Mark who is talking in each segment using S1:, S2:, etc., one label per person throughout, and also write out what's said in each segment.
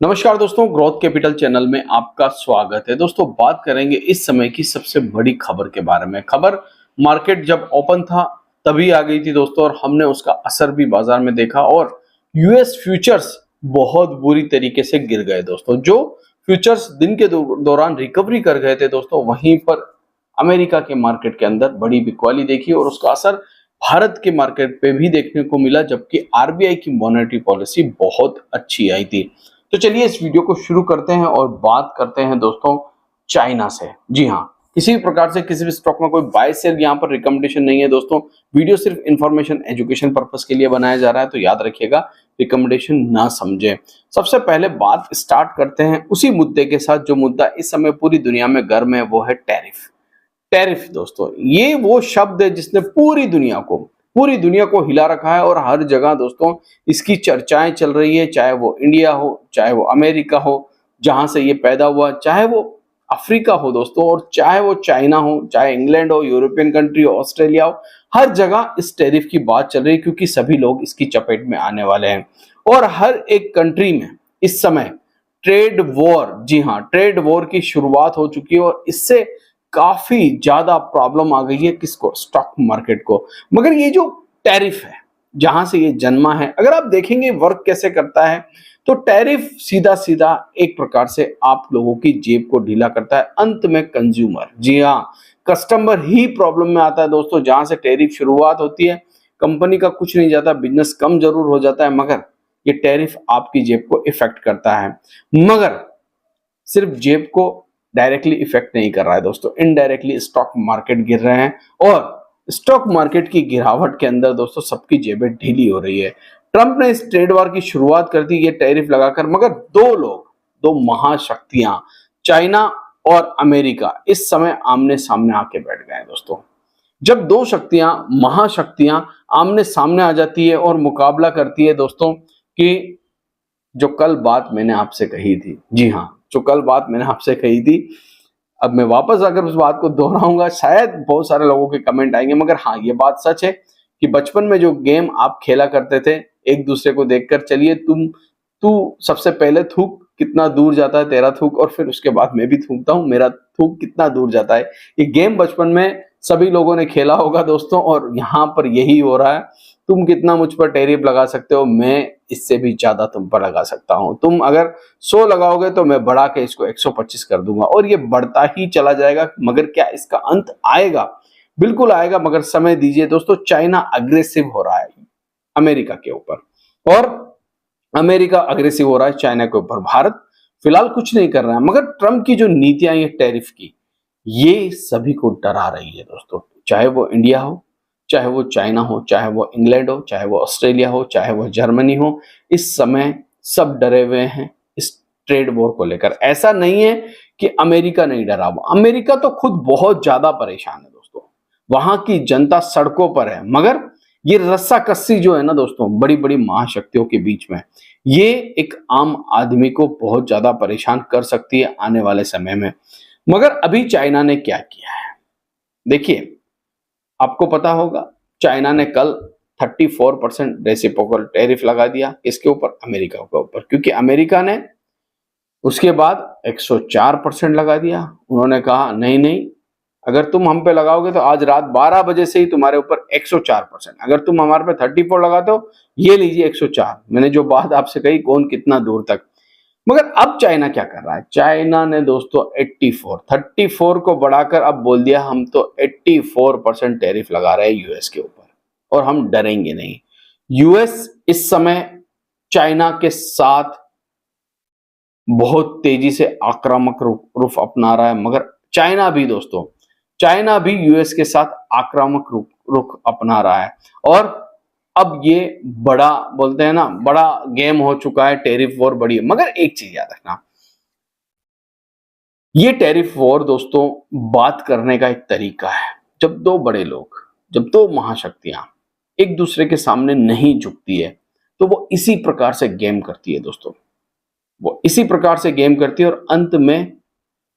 S1: नमस्कार दोस्तों, growth capital channel में आपका स्वागत है। दोस्तों, बात करेंगे इस समय की सबसे बड़ी खबर के बारे में। खबर मार्केट जब ओपन था तभी आ गई थी दोस्तों, और हमने उसका असर भी बाजार में देखा और यूएस फ्यूचर्स बहुत बुरी तरीके से गिर गए दोस्तों। जो फ्यूचर्स दिन के दौरान रिकवरी कर गए थे दोस्तों, वहीं पर अमेरिका के मार्केट के अंदर बड़ी बिकवाली देखी और उसका असर भारत के मार्केट पे भी देखने को मिला, जबकि आरबीआई की मॉनेटरी पॉलिसी बहुत अच्छी आई थी। तो चलिए इस वीडियो को शुरू करते हैं और बात करते हैं दोस्तों चाइना से। जी हाँ, किसी भी प्रकार से किसी भी स्टॉक में कोई बाय सेल यहाँ पर रिकमेंडेशन नहीं है दोस्तों। वीडियो सिर्फ इंफॉर्मेशन एजुकेशन पर्पस के लिए बनाया जा रहा है, तो याद रखिएगा, रिकमेंडेशन ना समझे। सबसे पहले बात स्टार्ट करते हैं उसी मुद्दे के साथ जो मुद्दा इस समय पूरी दुनिया में गर्म है, वो है टैरिफ। टैरिफ दोस्तों, ये वो शब्द है जिसने पूरी दुनिया को हिला रखा है और हर जगह दोस्तों इसकी चर्चाएं चल रही है। चाहे वो इंडिया हो, चाहे वो अमेरिका हो जहां से ये पैदा हुआ, चाहे वो अफ्रीका हो दोस्तों, और चाहे वो चाइना हो, चाहे इंग्लैंड हो, यूरोपियन कंट्री हो, ऑस्ट्रेलिया हो, हर जगह इस टैरिफ की बात चल रही है, क्योंकि सभी लोग इसकी चपेट में आने वाले हैं। और हर एक कंट्री में इस समय ट्रेड वॉर, जी हाँ, ट्रेड वॉर की शुरुआत हो चुकी है और इससे काफी ज्यादा प्रॉब्लम आ गई है किसको? स्टॉक मार्केट को। मगर ये जो टैरिफ है, जहां से ये जन्मा है, अगर आप देखेंगे वर्क कैसे करता है, तो टैरिफ सीधा सीधा एक प्रकार से आप लोगों की जेब को ढीला करता है। अंत में कंज्यूमर, जी हाँ, कस्टमर ही प्रॉब्लम में आता है दोस्तों। जहां से टैरिफ शुरुआत होती है, कंपनी का कुछ नहीं जाता, बिजनेस कम जरूर हो जाता है, मगर ये टैरिफ आपकी जेब को इफेक्ट करता है। मगर सिर्फ जेब को डायरेक्टली इफेक्ट नहीं कर रहा है दोस्तों, इनडायरेक्टली स्टॉक मार्केट गिर रहे हैं और स्टॉक मार्केट की गिरावट के अंदर दोस्तों सबकी जेबें ढीली हो रही है। ट्रंप ने इस ट्रेड वॉर की शुरुआत कर दी ये टैरिफ लगाकर, मगर दो महाशक्तियां चाइना और अमेरिका इस समय आमने सामने आके बैठ गए हैं दोस्तों। जब दो शक्तियां, महाशक्तियां आमने सामने आ जाती है और मुकाबला करती है दोस्तों, कि जो कल बात मैंने आपसे कही थी, जी हाँ, जो कल बात मैंने आपसे कही थी, अब मैं वापस अगर उस बात को दोहराऊंगा शायद बहुत सारे लोगों के कमेंट आएंगे, मगर हाँ, ये बात सच है कि बचपन में जो गेम आप खेला करते थे एक दूसरे को देखकर, चलिए तू सबसे पहले थूक, कितना दूर जाता है तेरा थूक, और फिर उसके बाद मैं भी थूकता हूँ, मेरा थूक कितना दूर जाता है। ये गेम बचपन में सभी लोगों ने खेला होगा दोस्तों, और यहाँ पर यही हो रहा है। तुम कितना मुझ पर टैरिफ लगा सकते हो, मैं इससे भी ज्यादा तुम पर लगा सकता हूं। तुम अगर 100 लगाओगे तो मैं बढ़ा के इसको 125 कर दूंगा, और ये बढ़ता ही चला जाएगा। मगर क्या इसका अंत आएगा? बिल्कुल आएगा, मगर समय दीजिए दोस्तों। चाइना अग्रेसिव हो रहा है अमेरिका के ऊपर, और अमेरिका अग्रेसिव हो रहा है चाइना के ऊपर। भारत फिलहाल कुछ नहीं कर रहा है, मगर ट्रंप की जो नीतियां ये टैरिफ की, ये सभी को डरा रही है दोस्तों। चाहे वो इंडिया हो, चाहे वो चाइना हो, चाहे वो इंग्लैंड हो, चाहे वो ऑस्ट्रेलिया हो, चाहे वो जर्मनी हो, इस समय सब डरे हुए हैं इस ट्रेड वॉर को लेकर। ऐसा नहीं है कि अमेरिका नहीं डरा हुआ, अमेरिका तो खुद बहुत ज्यादा परेशान है दोस्तों। वहां की जनता सड़कों पर है, मगर ये रस्साकस्सी जो है ना दोस्तों, बड़ी बड़ी महाशक्तियों के बीच में, ये एक आम आदमी को बहुत ज्यादा परेशान कर सकती है आने वाले समय में। मगर अभी चाइना ने क्या किया है, देखिए, आपको पता होगा चाइना ने कल 34% रेसिप्रोकल टैरिफ लगा दिया। किसके ऊपर? अमेरिका के ऊपर, क्योंकि अमेरिका ने उसके बाद 104% लगा दिया। उन्होंने कहा नहीं नहीं, अगर तुम हम पे लगाओगे तो आज रात 12 बजे से ही तुम्हारे ऊपर 104%, अगर तुम हमारे पे 34 लगाते हो, ये लीजिए 104। मैंने जो बात आपसे कही, कौन कितना दूर तक। मगर अब चाइना क्या कर रहा है? चाइना ने दोस्तों 34 को बढ़ाकर अब बोल दिया हम तो 84% टैरिफ लगा रहे हैं यूएस के ऊपर, और हम डरेंगे नहीं। यूएस इस समय चाइना के साथ बहुत तेजी से आक्रामक रुख अपना रहा है, मगर चाइना भी दोस्तों, चाइना भी यूएस के साथ आक्रामक रुख अपना रहा है। और अब ये बड़ा, बोलते हैं ना, बड़ा गेम हो चुका है, टैरिफ वॉर बड़ी है। मगर एक चीज याद रखना, ये टैरिफ वॉर दोस्तों बात करने का एक तरीका है। जब दो बड़े लोग, जब दो महाशक्तियां एक दूसरे के सामने नहीं झुकती है, तो वो इसी प्रकार से गेम करती है दोस्तों। वो इसी प्रकार से गेम करती है, और अंत में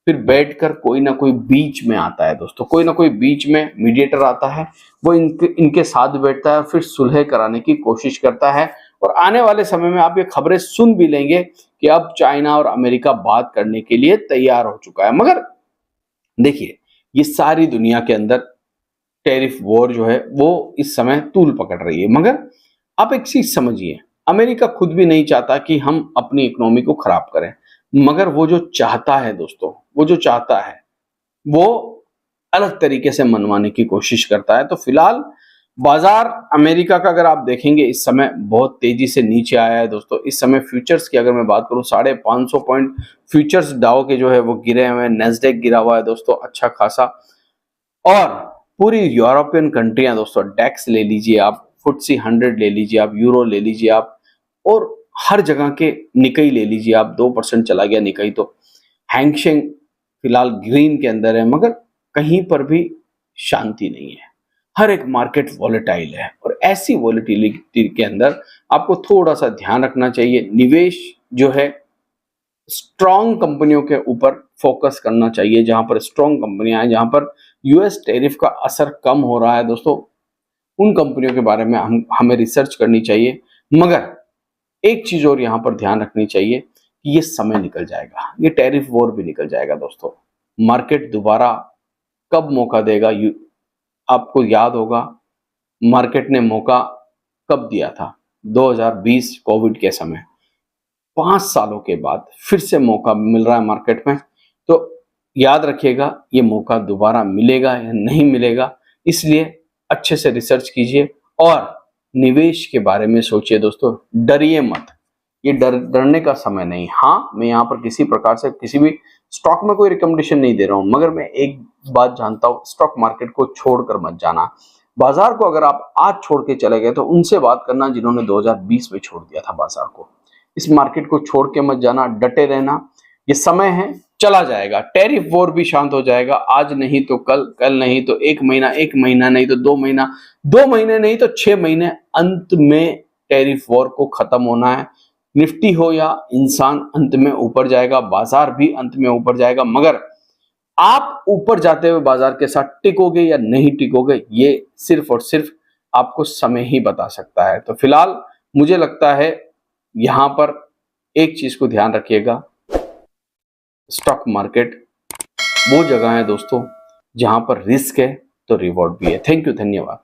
S1: फिर बैठकर कोई ना कोई बीच में आता है दोस्तों, कोई ना कोई बीच में मीडिएटर आता है, वो इनके साथ बैठता है, फिर सुलह कराने की कोशिश करता है। और आने वाले समय में आप ये खबरें सुन भी लेंगे कि अब चाइना और अमेरिका बात करने के लिए तैयार हो चुका है। मगर देखिए, ये सारी दुनिया के अंदर टैरिफ वॉर जो है वो इस समय तूल पकड़ रही है। मगर आप एक चीज समझिए, अमेरिका खुद भी नहीं चाहता कि हम अपनी इकोनॉमी को खराब करें, मगर वो जो चाहता है दोस्तों, वो जो चाहता है वो अलग तरीके से मनवाने की कोशिश करता है। तो फिलहाल बाजार अमेरिका का अगर आप देखेंगे इस समय बहुत तेजी से नीचे आया है दोस्तों। इस समय फ्यूचर्स की अगर मैं बात करूं, 550 पॉइंट फ्यूचर्स डाउ के जो है वो गिरे हुए हैं। नेस्डेक गिरा हुआ है दोस्तों अच्छा खासा। और पूरी यूरोपियन कंट्रियां दोस्तों, डेक्स ले लीजिए आप, FTSE 100 ले लीजिए आप, यूरो ले लीजिए आप, और हर जगह के निकई ले लीजिए आप, 2% चला गया निकई। तो हैंगसेंग फिलहाल ग्रीन के अंदर है, मगर कहीं पर भी शांति नहीं है। हर एक मार्केट वॉलेटाइल है, और ऐसी वॉलेटिलिटी के अंदर आपको थोड़ा सा ध्यान रखना चाहिए। निवेश जो है स्ट्रॉन्ग कंपनियों के ऊपर फोकस करना चाहिए, जहां पर स्ट्रॉन्ग कंपनियां हैं, जहां पर यूएस टैरिफ का असर कम हो रहा है दोस्तों, उन कंपनियों के बारे में हमें रिसर्च करनी चाहिए। मगर एक चीज और यहां पर ध्यान रखनी चाहिए कि ये समय निकल जाएगा, ये टैरिफ वॉर भी निकल जाएगा दोस्तों। मार्केट दोबारा कब मौका देगा, आपको याद होगा मार्केट ने मौका कब दिया था, 2020 कोविड के समय। 5 सालों के बाद फिर से मौका मिल रहा है मार्केट में। तो याद रखिएगा, ये मौका दोबारा मिलेगा या नहीं मिलेगा, इसलिए अच्छे से रिसर्च कीजिए और निवेश के बारे में सोचिए दोस्तों। डरिए मत, ये डरने का समय नहीं। हाँ, मैं यहाँ पर किसी प्रकार से किसी भी स्टॉक में कोई रिकमेंडेशन नहीं दे रहा हूँ, मगर मैं एक बात जानता हूँ, स्टॉक मार्केट को छोड़कर मत जाना। बाजार को अगर आप आज छोड़ के चले गए तो उनसे बात करना जिन्होंने 2020 में छोड़ दिया था बाजार को। इस मार्केट को छोड़ के मत जाना, डटे रहना। ये समय है, चला जाएगा। टैरिफ वॉर भी शांत हो जाएगा, आज नहीं तो कल, कल नहीं तो 1 महीना, 1 महीना नहीं तो 2 महीना, 2 महीने नहीं तो 6 महीने, अंत में टैरिफ वॉर को खत्म होना है। निफ्टी हो या इंसान, अंत में ऊपर जाएगा, बाजार भी अंत में ऊपर जाएगा। मगर आप ऊपर जाते हुए बाजार के साथ टिकोगे या नहीं टिकोगे, ये सिर्फ और सिर्फ आपको समय ही बता सकता है। तो फिलहाल मुझे लगता है यहां पर एक चीज को ध्यान रखिएगा, स्टॉक मार्केट वो जगह है दोस्तों जहां पर रिस्क है तो रिवॉर्ड भी है। थैंक यू, धन्यवाद।